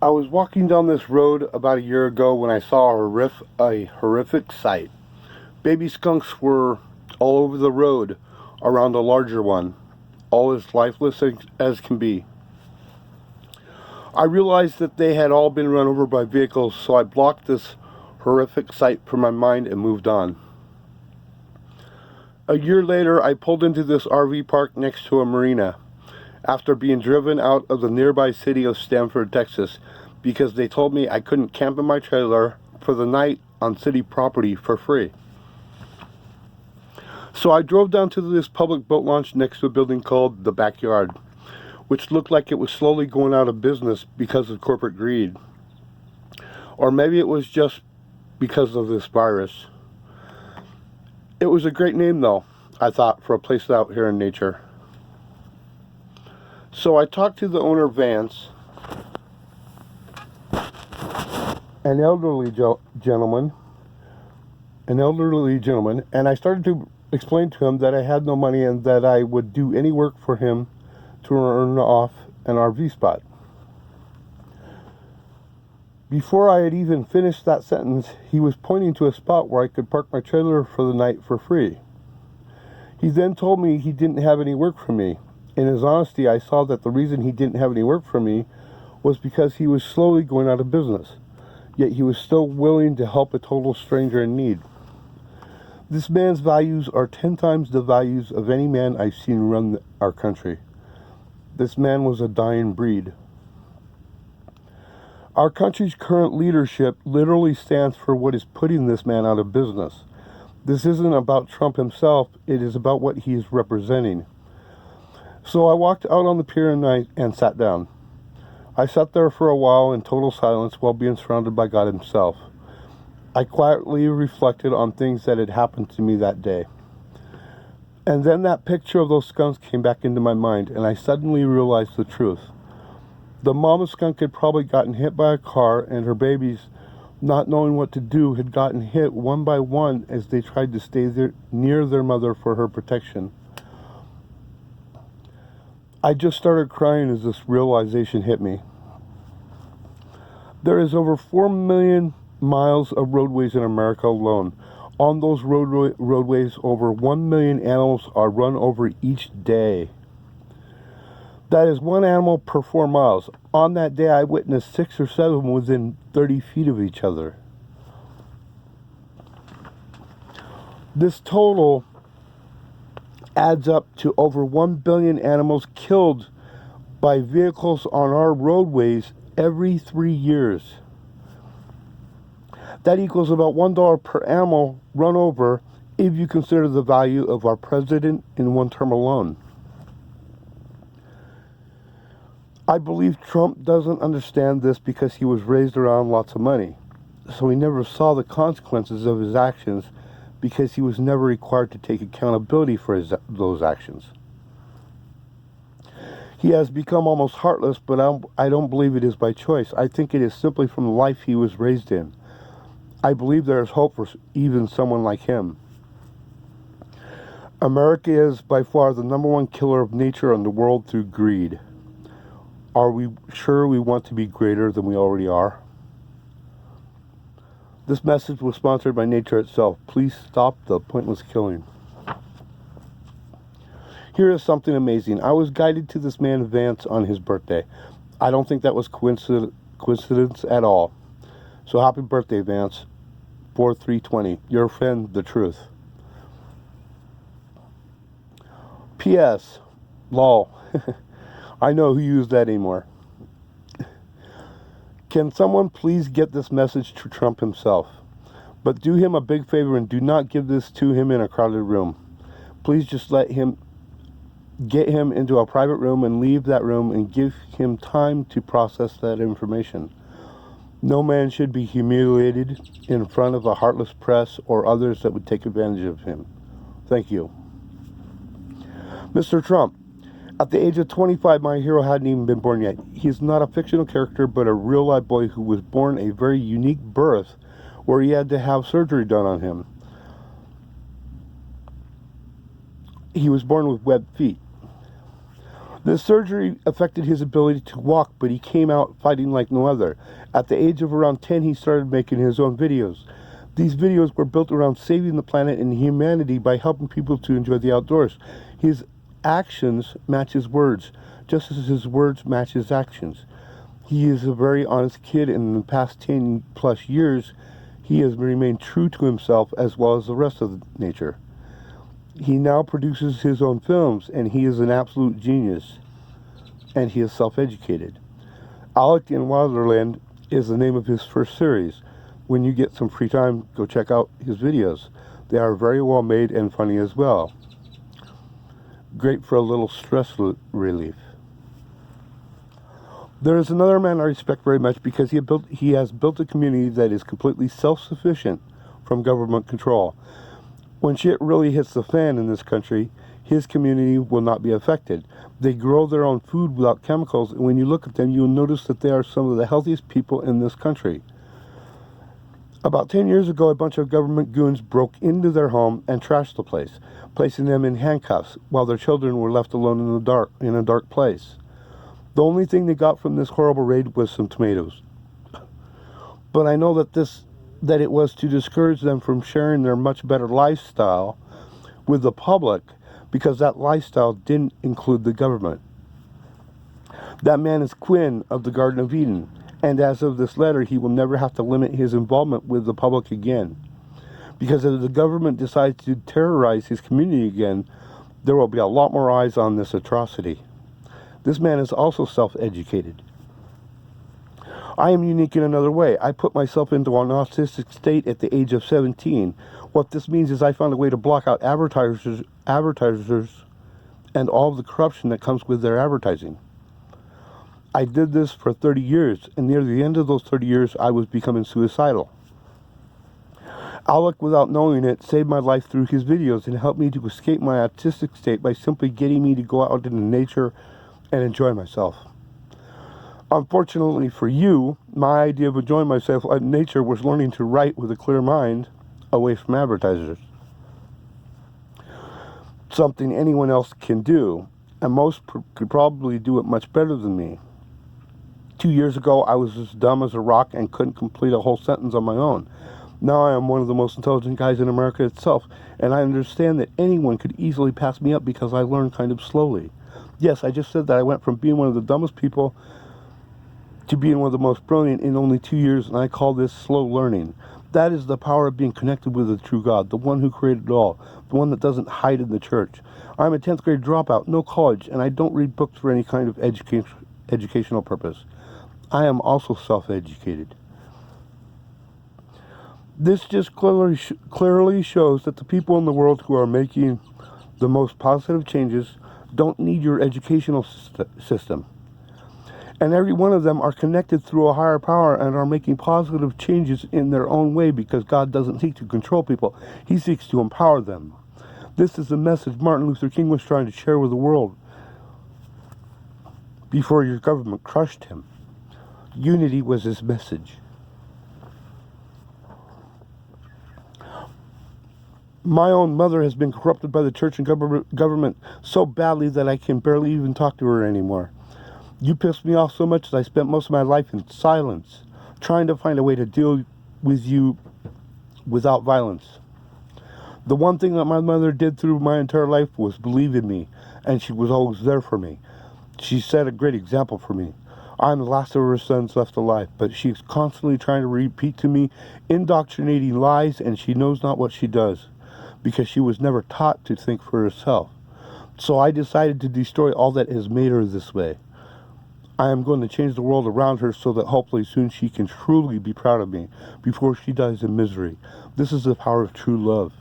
I was walking down this road about a year ago when I saw a horrific sight. Baby skunks were all over the road around a larger one, all as lifeless as can be. I realized that they had all been run over by vehicles, so I blocked this horrific sight from my mind and moved on. A year later, I pulled into this RV park next to a marina after being driven out of the nearby city of Stanford, Texas, because they told me I couldn't camp in my trailer for the night on city property for free. So I drove down to this public boat launch next to a building called The Backyard, which looked like it was slowly going out of business because of corporate greed. Or maybe it was just because of this virus. It was a great name, though, I thought, for a place out here in nature. So I talked to the owner, Vance, an elderly gentleman, and I started to explain to him that I had no money and that I would do any work for him to earn off an RV spot. Before I had even finished that sentence, he was pointing to a spot where I could park my trailer for the night for free. He then told me he didn't have any work for me. In his honesty, I saw that the reason he didn't have any work for me was because he was slowly going out of business, yet he was still willing to help a total stranger in need. This man's values are 10 times the values of any man I've seen run our country. This man was a dying breed. Our country's current leadership literally stands for what is putting this man out of business. This isn't about Trump himself, it is about what he is representing. So I walked out on the pier and sat down. I sat there for a while in total silence while being surrounded by God himself. I quietly reflected on things that had happened to me that day. And then that picture of those skunks came back into my mind, and I suddenly realized the truth. The mama skunk had probably gotten hit by a car, and her babies, not knowing what to do, had gotten hit one by one as they tried to stay near their mother for her protection. I just started crying as this realization hit me. There is over 4 million miles of roadways in America alone. On those roadways, over 1 million animals are run over each day. That is one animal per 4 miles. On that day, I witnessed 6 or 7 within 30 feet of each other. This total adds up to over 1 billion animals killed by vehicles on our roadways every 3 years. That equals about $1 per animal run over if you consider the value of our president in one term alone. I believe Trump doesn't understand this because he was raised around lots of money, so he never saw the consequences of his actions because he was never required to take accountability for those actions. He has become almost heartless, but I don't believe it is by choice. I think it is simply from the life he was raised in. I believe there is hope for even someone like him. America is by far the #1 killer of nature in the world through greed. Are we sure we want to be greater than we already are? This message was sponsored by Nature Itself. Please stop the pointless killing. Here is something amazing. I was guided to this man Vance on his birthday. I don't think that was coincidence at all. So happy birthday, Vance. 4/3/20. Your friend, The Truth. P.S. Lol. I know who used that anymore. Can someone please get this message to Trump himself? But do him a big favor and do not give this to him in a crowded room. Please just get him into a private room and leave that room and give him time to process that information. No man should be humiliated in front of a heartless press or others that would take advantage of him. Thank you. Mr. Trump, at the age of 25, my hero hadn't even been born yet. He is not a fictional character, but a real live boy who was born a very unique birth where he had to have surgery done on him. He was born with webbed feet. The surgery affected his ability to walk, but he came out fighting like no other. At the age of around 10, he started making his own videos. These videos were built around saving the planet and humanity by helping people to enjoy the outdoors. His actions match his words, just as his words match his actions. He is a very honest kid, and in the past 10 plus years, he has remained true to himself as well as the rest of nature. He now produces his own films, and he is an absolute genius, and he is self-educated. Alec in Wonderland is the name of his first series. When you get some free time, go check out his videos. They are very well made and funny as well. Great for a little stress relief. There is another man I respect very much because he has built a community that is completely self-sufficient from government control. When shit really hits the fan in this country, his community will not be affected. They grow their own food without chemicals, and when you look at them, you'll notice that they are some of the healthiest people in this country. About 10 years ago, a bunch of government goons broke into their home and trashed the place, placing them in handcuffs while their children were left alone in a dark place. The only thing they got from this horrible raid was some tomatoes. But I know that it was to discourage them from sharing their much better lifestyle with the public, because that lifestyle didn't include the government. That man is Quinn of the Garden of Eden, and as of this letter, he will never have to limit his involvement with the public again. Because if the government decides to terrorize his community again, there will be a lot more eyes on this atrocity. This man is also self-educated. I am unique in another way. I put myself into an autistic state at the age of 17. What this means is I found a way to block out advertisers and all of the corruption that comes with their advertising. I did this for 30 years, and near the end of those 30 years, I was becoming suicidal. Alec, without knowing it, saved my life through his videos and helped me to escape my autistic state by simply getting me to go out into nature and enjoy myself. Unfortunately for you, my idea of enjoying myself in nature was learning to write with a clear mind away from advertisers. Something anyone else can do, and most could probably do it much better than me. 2 years ago, I was as dumb as a rock and couldn't complete a whole sentence on my own. Now I am one of the most intelligent guys in America itself, and I understand that anyone could easily pass me up because I learned kind of slowly. Yes, I just said that I went from being one of the dumbest people to being one of the most brilliant in only 2 years, and I call this slow learning. That is the power of being connected with the true God, the one who created it all, the one that doesn't hide in the church. I'm a 10th grade dropout, no college, and I don't read books for any kind of educational purpose. I am also self-educated. This just clearly shows that the people in the world who are making the most positive changes don't need your educational system. And every one of them are connected through a higher power and are making positive changes in their own way, because God doesn't seek to control people. He seeks to empower them. This is the message Martin Luther King was trying to share with the world before your government crushed him. Unity was his message. My own mother has been corrupted by the church and government so badly that I can barely even talk to her anymore. You pissed me off so much that I spent most of my life in silence, trying to find a way to deal with you without violence. The one thing that my mother did through my entire life was believe in me, and she was always there for me. She set a great example for me. I'm the last of her sons left alive, but she's constantly trying to repeat to me, indoctrinating lies, and she knows not what she does, because she was never taught to think for herself. So I decided to destroy all that has made her this way. I am going to change the world around her so that hopefully soon she can truly be proud of me before she dies in misery. This is the power of true love.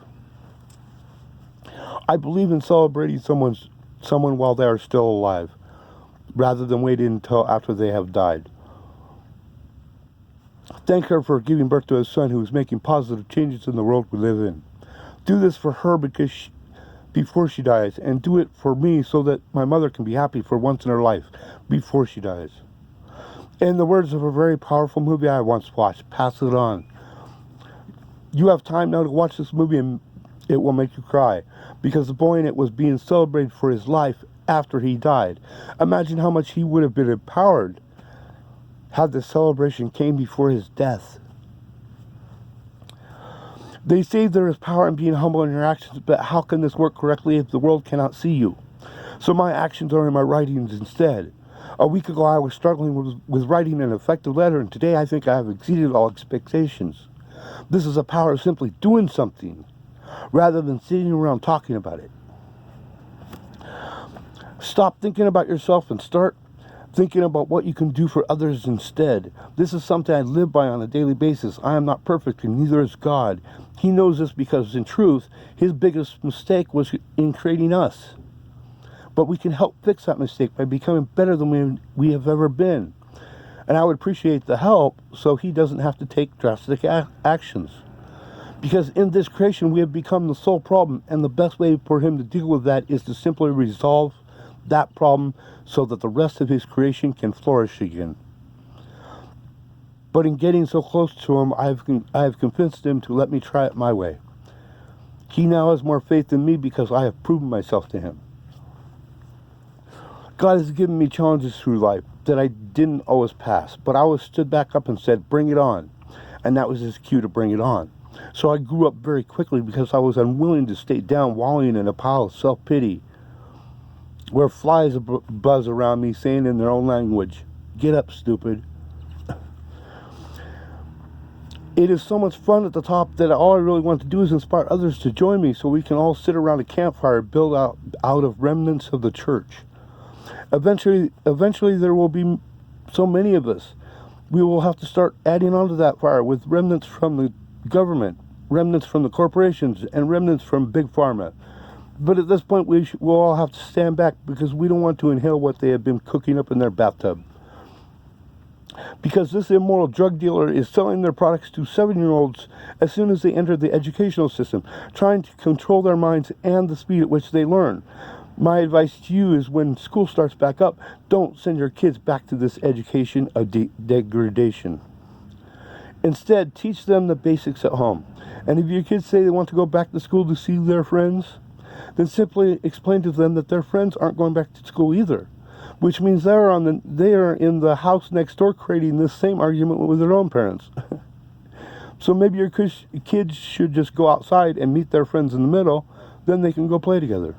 I believe in celebrating someone while they are still alive, rather than waiting until after they have died. Thank her for giving birth to a son who is making positive changes in the world we live in. Do this for her before she dies, and do it for me so that my mother can be happy for once in her life before she dies. In the words of a very powerful movie I once watched, Pass It On. You have time now to watch this movie and it will make you cry, because the boy in it was being celebrated for his life after he died. Imagine how much he would have been empowered had the celebration came before his death. They say there is power in being humble in your actions, but how can this work correctly if the world cannot see you? So my actions are in my writings instead. A week ago I was struggling with writing an effective letter, and today I think I have exceeded all expectations. This is the power of simply doing something, rather than sitting around talking about it. Stop thinking about yourself and start thinking about what you can do for others instead. This is something I live by on a daily basis. I am not perfect, and neither is God. He knows this because, in truth, his biggest mistake was in creating us. But we can help fix that mistake by becoming better than we have ever been. And I would appreciate the help so he doesn't have to take drastic actions. Because in this creation, we have become the sole problem, and the best way for him to deal with that is to simply resolve that problem so that the rest of his creation can flourish again. But in getting so close to him, I have convinced him to let me try it my way. He now has more faith in me because I have proven myself to him. God has given me challenges through life that I didn't always pass, but I always stood back up and said, bring it on. And that was his cue to bring it on. So I grew up very quickly because I was unwilling to stay down wallowing in a pile of self-pity, where flies buzz around me saying in their own language, get up, stupid. It is so much fun at the top that all I really want to do is inspire others to join me so we can all sit around a campfire built out of remnants of the church. Eventually there will be so many of us. We will have to start adding onto that fire with remnants from the government, remnants from the corporations, and remnants from Big Pharma. But at this point, we'll all have to stand back because we don't want to inhale what they have been cooking up in their bathtub. Because this immoral drug dealer is selling their products to 7-year-olds as soon as they enter the educational system, trying to control their minds and the speed at which they learn. My advice to you is when school starts back up, don't send your kids back to this education of degradation. Instead, teach them the basics at home. And if your kids say they want to go back to school to see their friends, then simply explain to them that their friends aren't going back to school either, which means they are in the house next door creating this same argument with their own parents. So maybe your kids should just go outside and meet their friends in the middle, then they can go play together.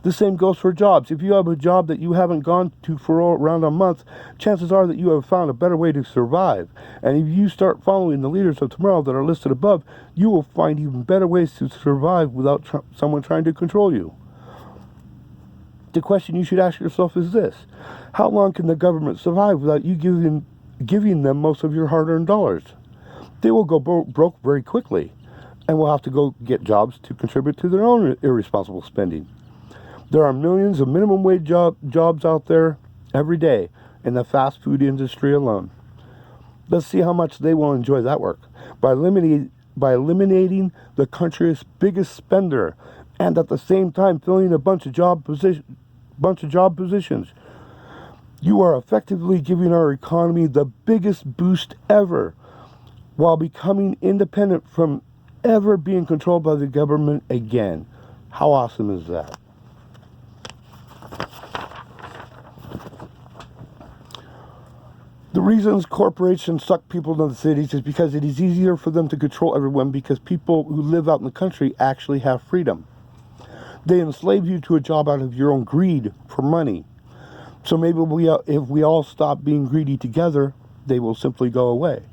The same goes for jobs. If you have a job that you haven't gone to for around a month, chances are that you have found a better way to survive. And if you start following the leaders of tomorrow that are listed above, you will find even better ways to survive without someone trying to control you. The question you should ask yourself is this: how long can the government survive without you giving them most of your hard-earned dollars? They will go broke very quickly, and will have to go get jobs to contribute to their own irresponsible spending. There are millions of minimum wage jobs out there every day in the fast food industry alone. Let's see how much they will enjoy that work by eliminating the country's biggest spender, and at the same time filling a bunch of job positions. You are effectively giving our economy the biggest boost ever, while becoming independent from ever being controlled by the government again. How awesome is that? The reasons corporations suck people into the cities is because it is easier for them to control everyone, because people who live out in the country actually have freedom. They enslave you to a job out of your own greed for money. So maybe if we all stop being greedy together, they will simply go away.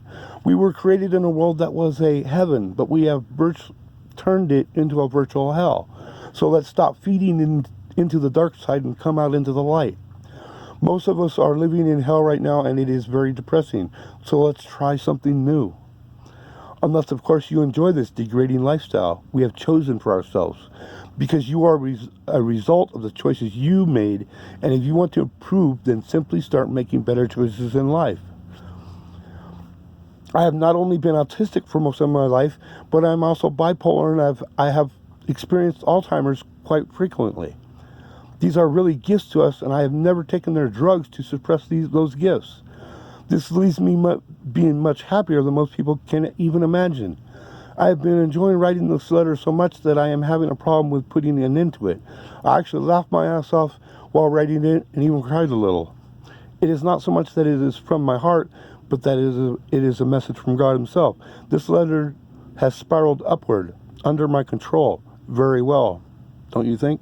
We were created in a world that was a heaven, but we have turned it into a virtual hell. So let's stop feeding into the dark side and come out into the light. Most of us are living in hell right now, and it is very depressing. So let's try something new. Unless, of course, you enjoy this degrading lifestyle we have chosen for ourselves, because you are a result of the choices you made. And if you want to improve, then simply start making better choices in life. I have not only been autistic for most of my life, but I'm also bipolar, and I have experienced Alzheimer's quite frequently. These are really gifts to us, and I have never taken their drugs to suppress those gifts. This leaves me being much happier than most people can even imagine. I have been enjoying writing this letter so much that I am having a problem with putting an end to it. I actually laughed my ass off while writing it and even cried a little. It is not so much that it is from my heart, but that it is a message from God himself. This letter has spiraled upward, under my control, very well, don't you think?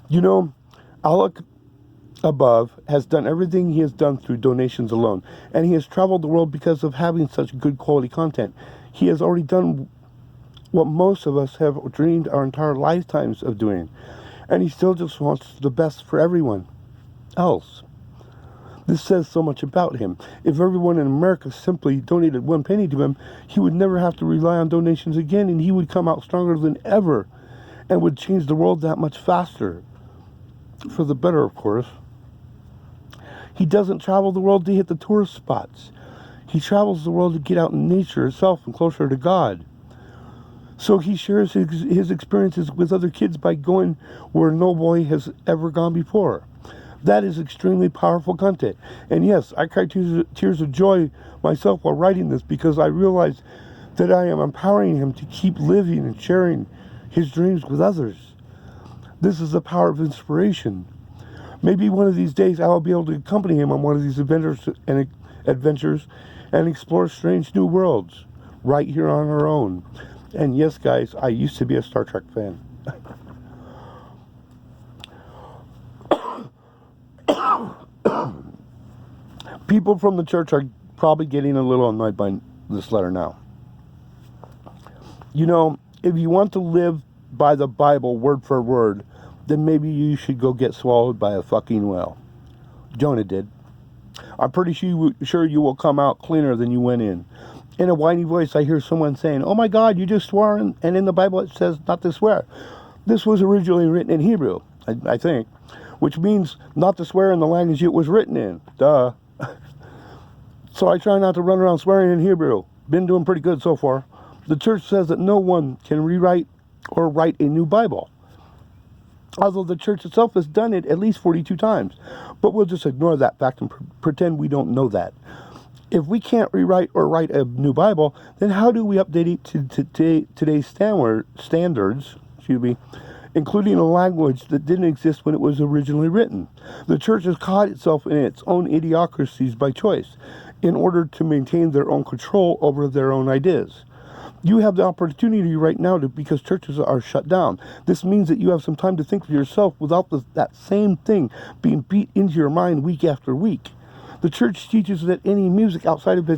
You know, Allah above has done everything he has done through donations alone, and he has traveled the world because of having such good quality content. He has already done what most of us have dreamed our entire lifetimes of doing, and he still just wants the best for everyone else. This says so much about him. If everyone in America simply donated 1 penny to him, he would never have to rely on donations again, and he would come out stronger than ever and would change the world that much faster. For the better, of course. He doesn't travel the world to hit the tourist spots. He travels the world to get out in nature itself and closer to God. So he shares his experiences with other kids by going where no boy has ever gone before. That is extremely powerful content. And yes, I cried tears of joy myself while writing this because I realized that I am empowering him to keep living and sharing his dreams with others. This is the power of inspiration. Maybe one of these days I will be able to accompany him on one of these adventures and explore strange new worlds right here on our own. And yes, guys, I used to be a Star Trek fan. People from the church are probably getting a little annoyed by this letter now. You know, if you want to live by the Bible word for word, then maybe you should go get swallowed by a fucking whale. Jonah did. I'm pretty sure you will come out cleaner than you went in. In a whiny voice, I hear someone saying, "Oh my God, you just swore, and in the Bible it says not to swear." This was originally written in Hebrew, I think, which means not to swear in the language it was written in. Duh. So I try not to run around swearing in Hebrew. Been doing pretty good so far. The church says that no one can rewrite or write a new Bible, although the church itself has done it at least 42 times. But we'll just ignore that fact and pretend we don't know that. If we can't rewrite or write a new Bible, then how do we update it to today's standards, including a language that didn't exist when it was originally written? The church has caught itself in its own idiocracies by choice in order to maintain their own control over their own ideas. You have the opportunity right now because churches are shut down. This means that you have some time to think for yourself without that same thing being beat into your mind week after week. The church teaches that any music outside of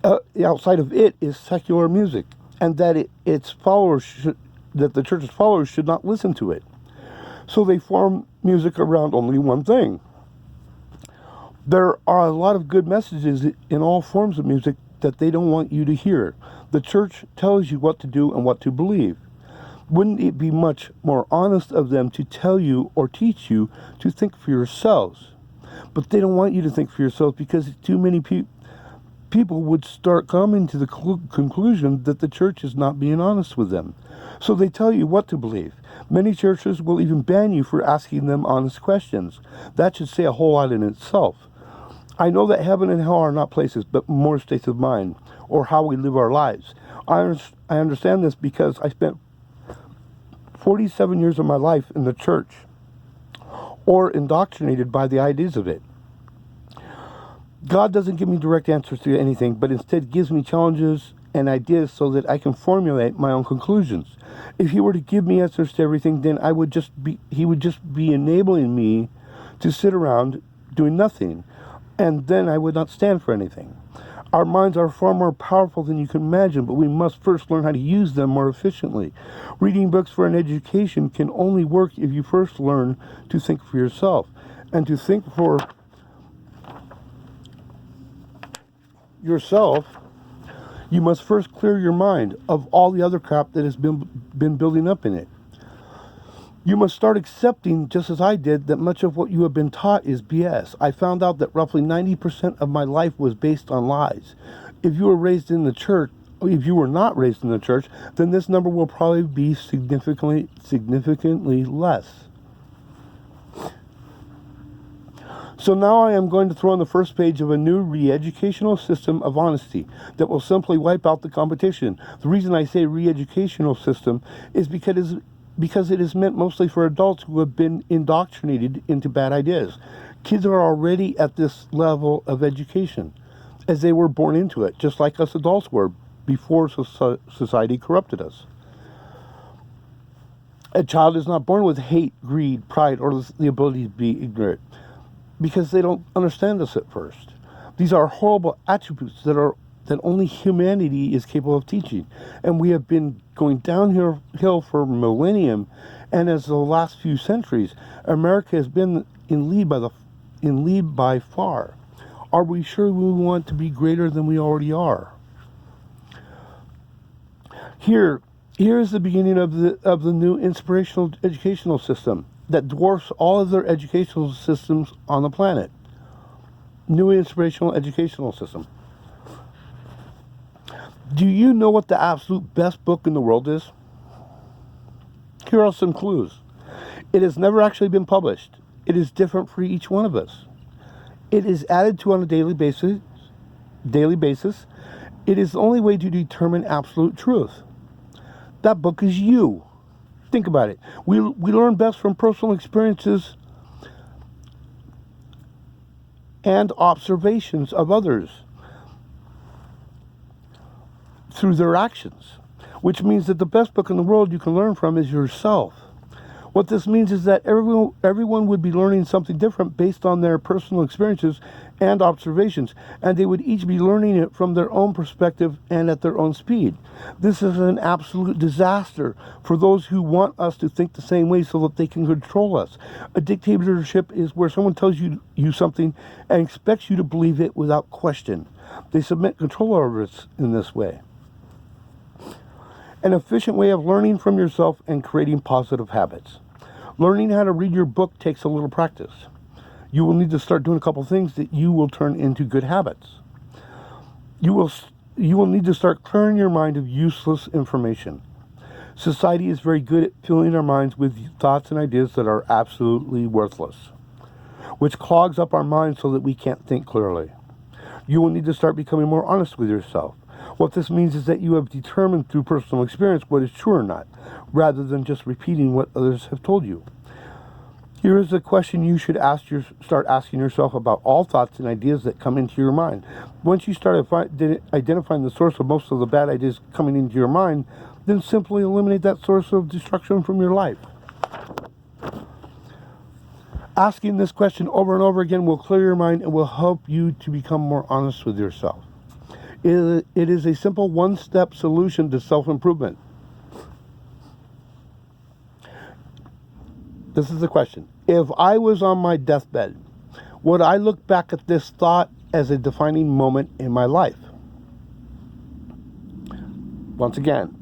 it is secular music, and that the church's followers should not listen to it. So they form music around only one thing. There are a lot of good messages in all forms of music that they don't want you to hear. The church tells you what to do and what to believe. Wouldn't it be much more honest of them to tell you or teach you to think for yourselves? But they don't want you to think for yourselves because too many people would start coming to the conclusion that the church is not being honest with them. So they tell you what to believe. Many churches will even ban you for asking them honest questions. That should say a whole lot in itself. I know that heaven and hell are not places, but more states of mind, or how we live our lives. I understand this because I spent 47 years of my life in the church, or indoctrinated by the ideas of it. God doesn't give me direct answers to anything, but instead gives me challenges and ideas so that I can formulate my own conclusions. If he were to give me answers to everything, then he would just be enabling me to sit around doing nothing, and then I would not stand for anything. Our minds are far more powerful than you can imagine, but we must first learn how to use them more efficiently. Reading books for an education can only work if you first learn to think for yourself. And to think for yourself, you must first clear your mind of all the other crap that has been building up in it. You must start accepting, just as I did, that much of what you have been taught is BS. I found out that roughly 90% of my life was based on lies. If you were not raised in the church, then this number will probably be significantly less. So now I am going to throw on the first page of a new re-educational system of honesty that will simply wipe out the competition. The reason I say re-educational system is because it is meant mostly for adults who have been indoctrinated into bad ideas. Kids are already at this level of education, as they were born into it, just like us adults were before society corrupted us. A child is not born with hate, greed, pride, or the ability to be ignorant, because they don't understand us at first. These are horrible attributes that only humanity is capable of teaching, and we have been going downhill for millennium, and as the last few centuries, America has been in lead by far. Are we sure we want to be greater than we already are? Here is the beginning of the new inspirational educational system that dwarfs all other educational systems on the planet. New inspirational educational system. Do you know what the absolute best book in the world is? Here are some clues. It has never actually been published. It is different for each one of us. It is added to on a daily basis. It is the only way to determine absolute truth. That book is you. Think about it. We learn best from personal experiences and observations of others through their actions, which means that the best book in the world you can learn from is yourself. What this means is that everyone would be learning something different based on their personal experiences and observations, and they would each be learning it from their own perspective and at their own speed. This is an absolute disaster for those who want us to think the same way so that they can control us. A dictatorship is where someone tells you something and expects you to believe it without question. They submit control over us in this way. An efficient way of learning from yourself and creating positive habits. Learning how to read your book takes a little practice. You will need to start doing a couple things that you will turn into good habits. You will need to start clearing your mind of useless information. Society is very good at filling our minds with thoughts and ideas that are absolutely worthless, which clogs up our minds so that we can't think clearly. You will need to start becoming more honest with yourself. What this means is that you have determined through personal experience what is true or not, rather than just repeating what others have told you. Here is a question you should start asking yourself about all thoughts and ideas that come into your mind. Once you start identifying the source of most of the bad ideas coming into your mind, then simply eliminate that source of destruction from your life. Asking this question over and over again will clear your mind and will help you to become more honest with yourself. It is a simple one-step solution to self-improvement. This is the question. If I was on my deathbed, would I look back at this thought as a defining moment in my life? Once again,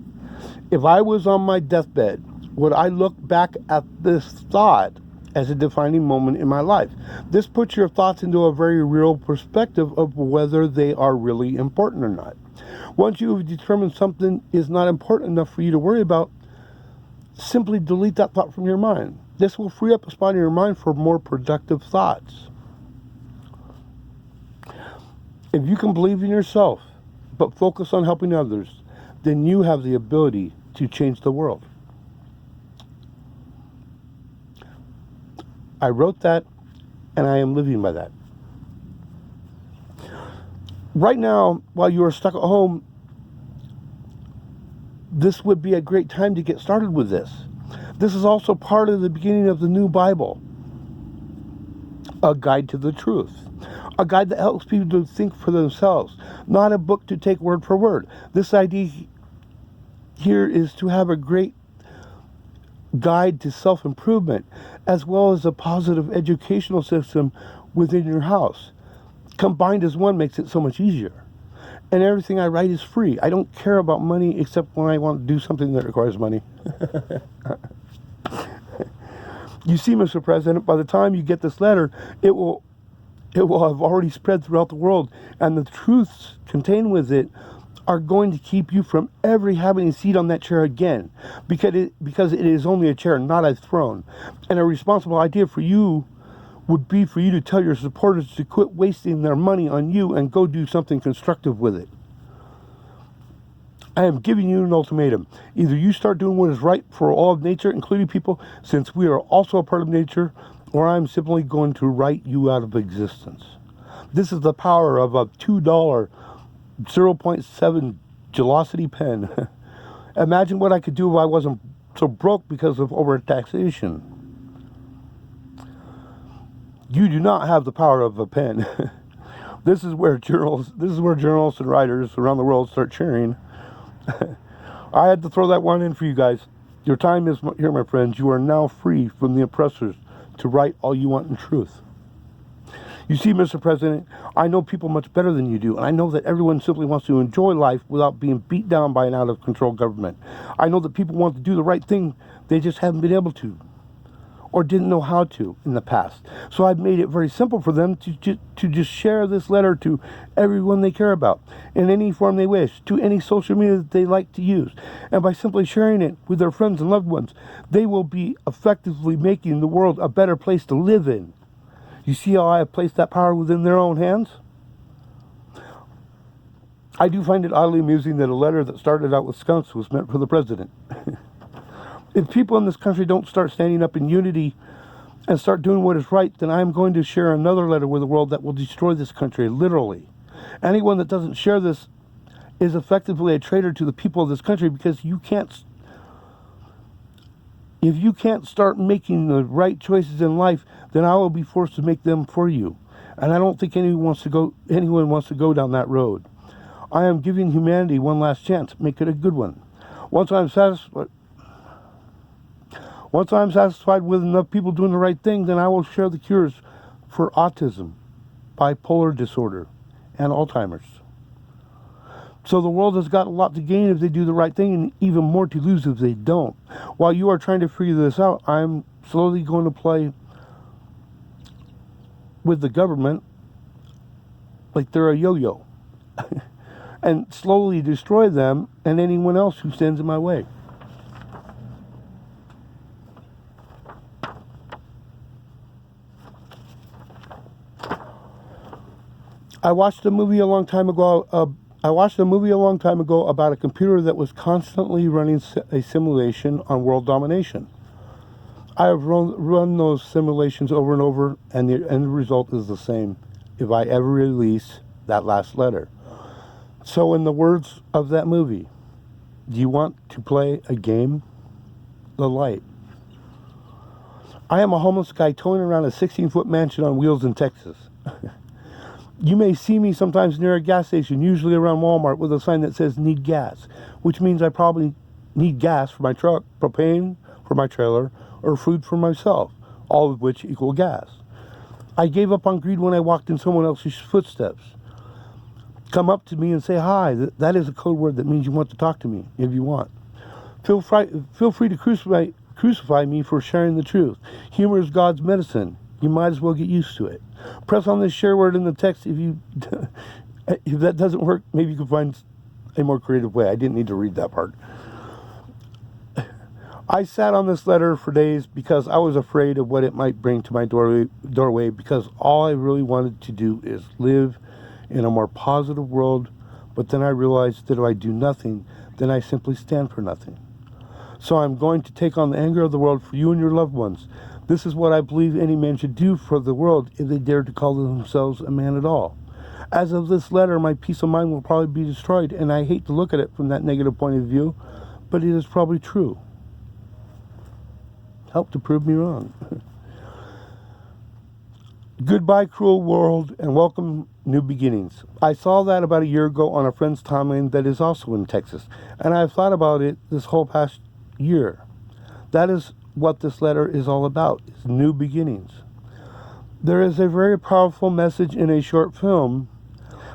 if I was on my deathbed, would I look back at this thought as a defining moment in my life? This puts your thoughts into a very real perspective of whether they are really important or not. Once you have determined something is not important enough for you to worry about, simply delete that thought from your mind. This will free up a spot in your mind for more productive thoughts. If you can believe in yourself, but focus on helping others, then you have the ability to change the world. I wrote that, and I am living by that. Right now, while you are stuck at home, this would be a great time to get started with this. This is also part of the beginning of the new Bible, a guide to the truth, a guide that helps people to think for themselves, not a book to take word for word. This idea here is to have a great guide to self-improvement, as well as a positive educational system within your house. Combined as one makes it so much easier. And everything I write is free. I don't care about money except when I want to do something that requires money. You see, Mr. President, by the time you get this letter, it will have already spread throughout the world, and the truths contained with it are going to keep you from ever having a seat on that chair again, because it is only a chair, not a throne. And a responsible idea for you would be for you to tell your supporters to quit wasting their money on you and go do something constructive with it. I am giving you an ultimatum. Either you start doing what is right for all of nature, including people, since we are also a part of nature, or I'm simply going to write you out of existence. This is the power of a $2 0.7 Gelocity pen. Imagine what I could do if I wasn't so broke because of overtaxation. You do not have the power of a pen. This is where journalists and writers around the world start cheering. I had to throw that one in for you guys. Your time is here, my friends. You are now free from the oppressors to write all you want in truth. You see, Mr. President, I know people much better than you do, and I know that everyone simply wants to enjoy life without being beat down by an out-of-control government. I know that people want to do the right thing, they just haven't been able to, or didn't know how to in the past. So I've made it very simple for them to just share this letter to everyone they care about, in any form they wish, to any social media that they like to use. And by simply sharing it with their friends and loved ones, they will be effectively making the world a better place to live in. You see how I have placed that power within their own hands? I do find it oddly amusing that a letter that started out with skunks was meant for the president. If people in this country don't start standing up in unity and start doing what is right, then I'm going to share another letter with the world that will destroy this country, literally. Anyone that doesn't share this is effectively a traitor to the people of this country, because if you can't start making the right choices in life, then I will be forced to make them for you. And I don't think anyone wants to go down that road. I am giving humanity one last chance. Make it a good one. Once I'm satisfied with enough people doing the right thing, then I will share the cures for autism, bipolar disorder, and Alzheimer's. So the world has got a lot to gain if they do the right thing, and even more to lose if they don't. While you are trying to figure this out, I'm slowly going to play with the government like they're a yo-yo and slowly destroy them and anyone else who stands in my way. I watched a movie a long time ago about a computer that was constantly running a simulation on world domination. I have run those simulations over and over, and the end result is the same if I ever release that last letter. So in the words of that movie, do you want to play a game? The light. I am a homeless guy towing around a 16-foot mansion on wheels in Texas. You may see me sometimes near a gas station, usually around Walmart, with a sign that says "Need gas," which means I probably need gas for my truck, propane for my trailer, or food for myself, all of which equal gas. I gave up on greed when I walked in someone else's footsteps. Come up to me and say hi. That is a code word that means you want to talk to me if you want. Feel free to crucify me for sharing the truth. Humor is God's medicine. You might as well get used to it. Press on this share word in the text if that doesn't work. Maybe you can find a more creative way. I didn't need to read that part. I sat on this letter for days because I was afraid of what it might bring to my doorway, because all I really wanted to do is live in a more positive world. But then I realized that if I do nothing, then I simply stand for nothing. So I'm going to take on the anger of the world for you and your loved ones. This is what I believe any man should do for the world if they dare to call themselves a man at all. As of this letter, my peace of mind will probably be destroyed, and I hate to look at it from that negative point of view, but it is probably true. Help to prove me wrong. Goodbye, cruel world, and welcome new beginnings. I saw that about a year ago on a friend's timeline that is also in Texas, and I've thought about it this whole past year. That is what this letter is all about, is new beginnings. There is a very powerful message in a short film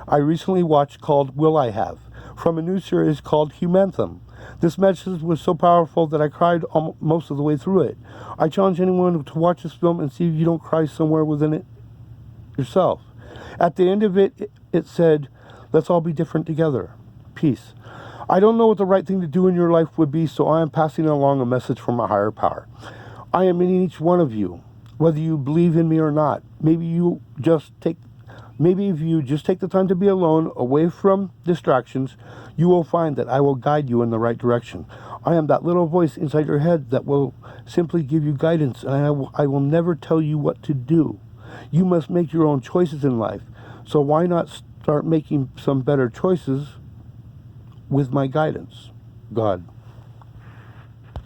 I recently watched called Will I Have, from a new series called Humantham. This message was so powerful that I cried most of the way through it. I challenge anyone to watch this film and see if you don't cry somewhere within it yourself. At the end of it, it said, "Let's all be different together. Peace." I don't know what the right thing to do in your life would be, so I am passing along a message from a higher power. I am in each one of you. whether you believe in me or not. Maybe if you just take the time to be alone, away from distractions, you will find that I will guide you in the right direction. I am that little voice inside your head that will simply give you guidance, and I will never tell you what to do. You must make your own choices in life. So why not start making some better choices with my guidance? God.